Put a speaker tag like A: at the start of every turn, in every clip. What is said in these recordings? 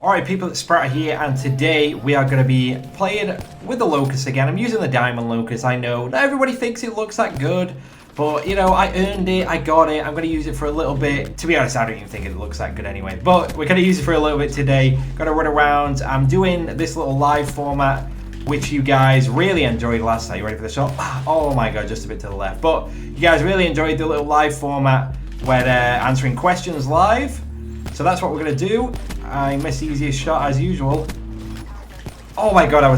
A: Alright people, it's Spratt here, and today we are going to be playing with the Locust again. I'm using the Diamond Locust. I know not everybody thinks it looks that good, but you know, I earned it, I got it. I'm going to use it for a little bit. To be honest, I don't even think it looks that good anyway, but we're going to use it for a little bit today. Going to run around. I'm doing this little live format, which you guys really enjoyed last night. You ready for the shot? Oh my god, just a bit to the left. But you guys really enjoyed the little live format where they're answering questions live. So that's what we're going to do. I missed the easiest shot as usual. Oh my god, I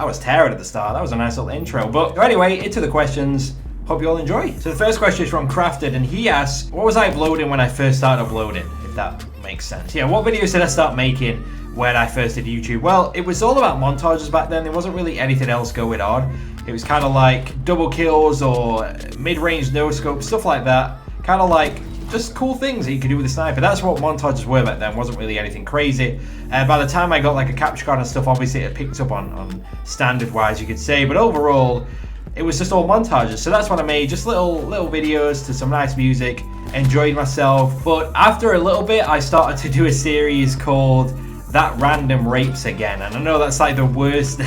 A: was tearing at the start. That was a nice little intro. But anyway, into the questions. Hope you all enjoy. So the first question is from Crafted, and he asks, what was I uploading when I first started uploading? If that makes sense. Yeah, what videos did I start making when I first did YouTube? Well, it was all about montages back then. There wasn't really anything else going on. It was kind of like double kills or mid-range no-scope, stuff like that. Kind of like just cool things that you could do with a sniper. That's what montages were back then. Wasn't really anything crazy. By the time I got like a capture card and stuff, obviously it picked up on standard wise, you could say. But overall, it was just all montages. So that's what I made. Just little videos to some nice music. Enjoyed myself. But after a little bit, I started to do a series called That Random Rapes Again. And I know that's like the worst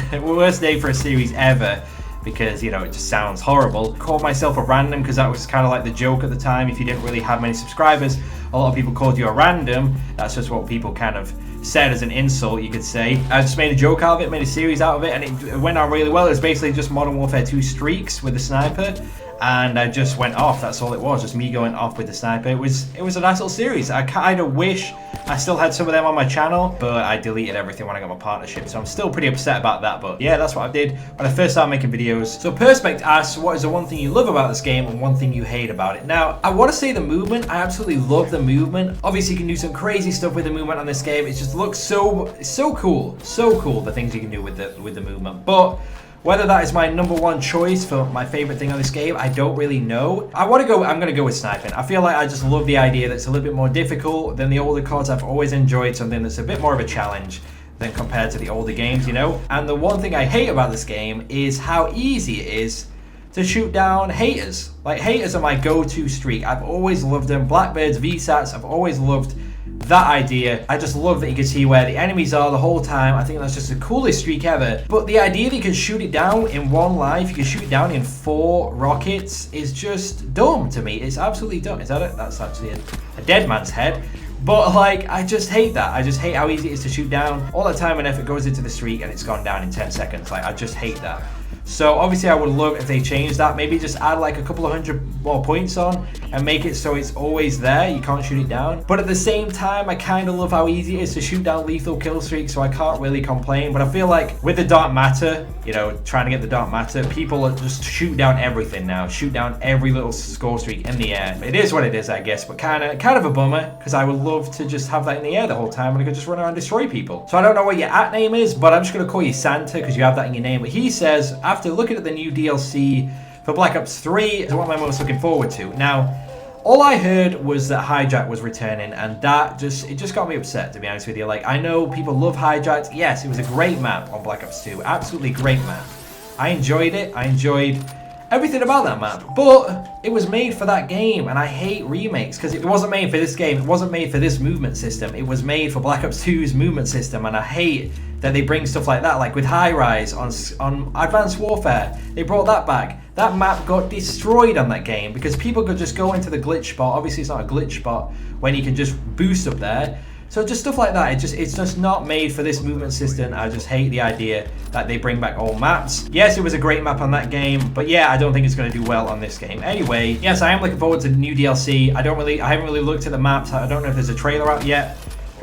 A: name for a series ever, because, you know, it just sounds horrible. Called myself a random because that was kind of like the joke at the time. If you didn't really have many subscribers, a lot of people called you a random. That's just what people kind of said as an insult, you could say. I just made a joke out of it, made a series out of it, and it went out really well. It was basically just Modern Warfare 2 streaks with the sniper, and I just went off. That's all it was, just me going off with the sniper. It was a nice little series. I kind of wish I still had some of them on my channel, but I deleted everything when I got my partnership, so I'm still pretty upset about that. But yeah, that's what I did when I first started making videos. So Perspect asks, what is the one thing you love about this game and one thing you hate about it? Now, I want to say the movement. I absolutely love the movement. Obviously, you can do some crazy stuff with the movement on this game. It just looks so cool. So cool, the things you can do with the movement. But whether that is my #1 choice for my favorite thing on this game, I don't really know. I'm gonna go with sniping. I feel like I just love the idea that it's a little bit more difficult than the older CODs. I've always enjoyed something that's a bit more of a challenge than compared to the older games, you know? And the one thing I hate about this game is how easy it is to shoot down haters. Like, haters are my go-to streak. I've always loved them. Blackbirds, VSATs, I've always loved that idea. I just love that you can see where the enemies are the whole time. I think that's just the coolest streak ever. But the idea that you can shoot it down in one life, you can shoot it down in 4 rockets, is just dumb to me. It's absolutely dumb. Is that it? That's actually a dead man's head. But like, I just hate that. I just hate how easy it is to shoot down. All that time and effort goes into the streak and it's gone down in 10 seconds. Like, I just hate that. So obviously I would love if they changed that. Maybe just add like a couple of 100 more points on and make it so it's always there. You can't shoot it down. But at the same time, I kind of love how easy it is to shoot down lethal kill streaks, so I can't really complain. But I feel like with the dark matter, you know, trying to get the dark matter, people are just shoot down everything now. Shoot down every little score streak in the air. It is what it is, I guess, but kind of a bummer, because I would love to just have that in the air the whole time and I could just run around and destroy people. So I don't know what your @name is, but I'm just going to call you Santa because you have that in your name. But he says, after looking at the new DLC for Black Ops 3, is what I'm most looking forward to. Now, all I heard was that Hijack was returning, and that just got me upset, to be honest with you. Like, I know people love Hijacked. Yes, it was a great map on Black Ops 2. Absolutely great map. I enjoyed it. I enjoyed everything about that map. But it was made for that game, and I hate remakes because it wasn't made for this game. It wasn't made for this movement system. It was made for Black Ops 2's movement system, and I hate that they bring stuff like that, like with High Rise on Advanced Warfare. They brought that back. That map got destroyed on that game because people could just go into the glitch spot. Obviously, it's not a glitch spot when you can just boost up there. So just stuff like that, it's just not made for this movement system. I just hate the idea that they bring back old maps. Yes, it was a great map on that game, but yeah, I don't think it's going to do well on this game. Anyway, yes, I am looking forward to the new DLC. I haven't really looked at the maps. I don't know if there's a trailer out yet.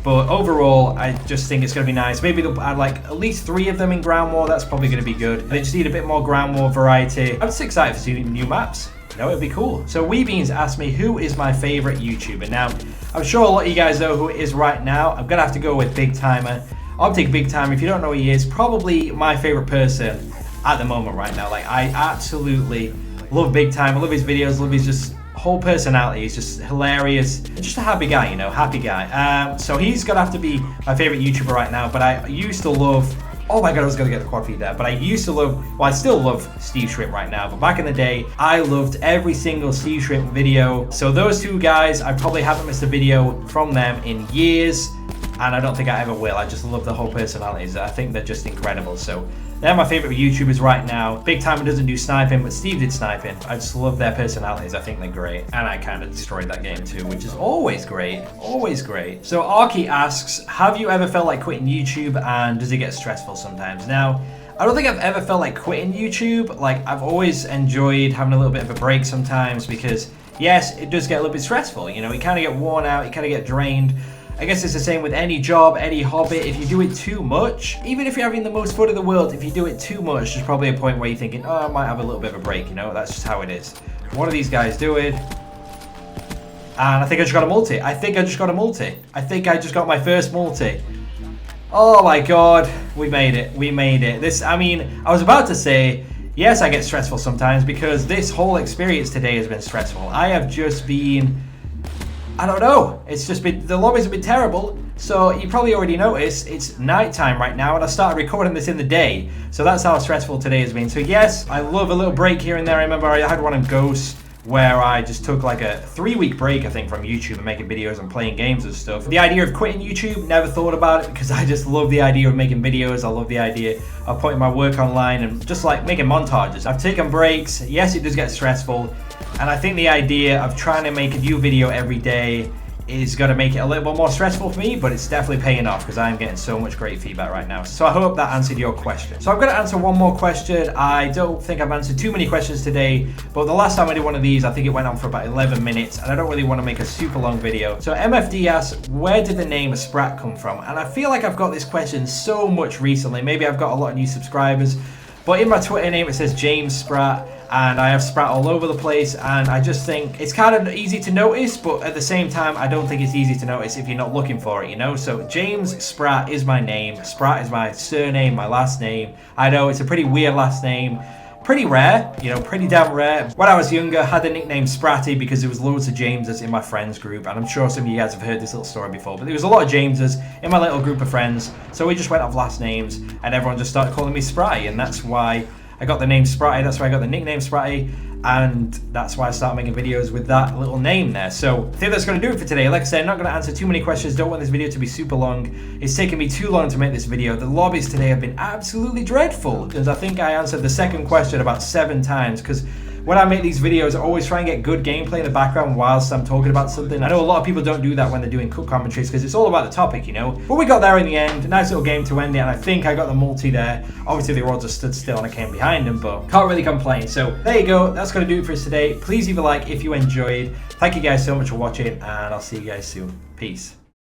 A: But overall, I just think it's going to be nice. Maybe they'll add like at least 3 of them in Ground War. That's probably going to be good. They just need a bit more Ground War variety. I'm just excited to see new maps. You know, it'd be cool. So Weebeans asked me, who is my favorite YouTuber? Now, I'm sure a lot of you guys know who it is right now. I'm going to have to go with Big Timer. Optic Big Timer, if you don't know who he is, probably my favorite person at the moment right now. Like, I absolutely love Big Timer. I love his videos. Love his just whole personality. Is just hilarious. Just a happy guy, you know, happy guy. So he's gonna have to be my favorite YouTuber right now. But I used to love Oh my god, I was gonna get the quad feed there. But I used to love, well, I still love Steve Shrimp right now, but back in the day, I loved every single Steve Shrimp video. So those two guys, I probably haven't missed a video from them in years. and I don't think I ever will. I just love the whole personalities. I think they're just incredible. So they're my favorite YouTubers right now. Big Timer doesn't do sniping, but Steve did sniping. I just love their personalities. I think they're great. And I kind of destroyed that game too, which is always great. Always great. So Arky asks, have you ever felt like quitting YouTube, and does it get stressful sometimes? Now, I don't think I've ever felt like quitting YouTube. Like, I've always enjoyed having a little bit of a break sometimes because, yes, it does get a little bit stressful. You know, you kind of get worn out, you kind of get drained. I guess it's the same with any job, any hobby. If you do it too much, even if you're having the most fun in the world, if you do it too much, there's probably a point where you're thinking, oh, I might have a little bit of a break, you know? That's just how it is. One of these guys do it. And I think I just got a multi. I think I just got my first multi. Oh my god, we made it. We made it. This, I mean, I was about to say, yes, I get stressful sometimes because this whole experience today has been stressful. I have just been, I don't know. It's just been, the lobbies have been terrible. So you probably already noticed it's nighttime right now, and I started recording this in the day. So that's how stressful today has been. So yes, I love a little break here and there. I remember I had one on Ghost where I just took like a 3-week break, I think, from YouTube and making videos and playing games and stuff. The idea of quitting YouTube, never thought about it because I just love the idea of making videos. I love the idea of putting my work online and just like making montages. I've taken breaks. Yes, it does get stressful. And I think the idea of trying to make a new video every day is going to make it a little bit more stressful for me, but it's definitely paying off because I'm getting so much great feedback right now. So I hope that answered your question. So I'm going to answer one more question. I don't think I've answered too many questions today, but the last time I did one of these, I think it went on for about 11 minutes, and I don't really want to make a super long video. So MFD asks, where did the name Spratt come from? And I feel like I've got this question so much recently. Maybe I've got a lot of new subscribers, but in my Twitter name it says James Spratt, and I have Spratt all over the place, and I just think it's kind of easy to notice, but at the same time I don't think it's easy to notice if you're not looking for it, you know? So James Spratt is my name. Spratt is my surname, my last name. I know it's a pretty weird last name, pretty rare, you know, pretty damn rare. When I was younger, I had the nickname Spratty because there was loads of Jameses in my friends group, and I'm sure some of you guys have heard this little story before, but there was a lot of Jameses in my little group of friends, so we just went off last names and everyone just started calling me Spratty, and that's why I got the name Spratty, that's why I got the nickname Spratty, and that's why I started making videos with that little name there. So I think that's going to do it for today. Like I said, I'm not going to answer too many questions, don't want this video to be super long. It's taken me too long to make this video. The lobbies today have been absolutely dreadful, because I think I answered the second question about 7 times, because when I make these videos, I always try and get good gameplay in the background whilst I'm talking about something. I know a lot of people don't do that when they're doing cut commentaries because it's all about the topic, you know. But we got there in the end. Nice little game to end it, and I think I got the multi there. Obviously, the rods are stood still and I came behind them, but can't really complain. So there you go. That's going to do it for us today. Please leave a like if you enjoyed. Thank you guys so much for watching, and I'll see you guys soon. Peace.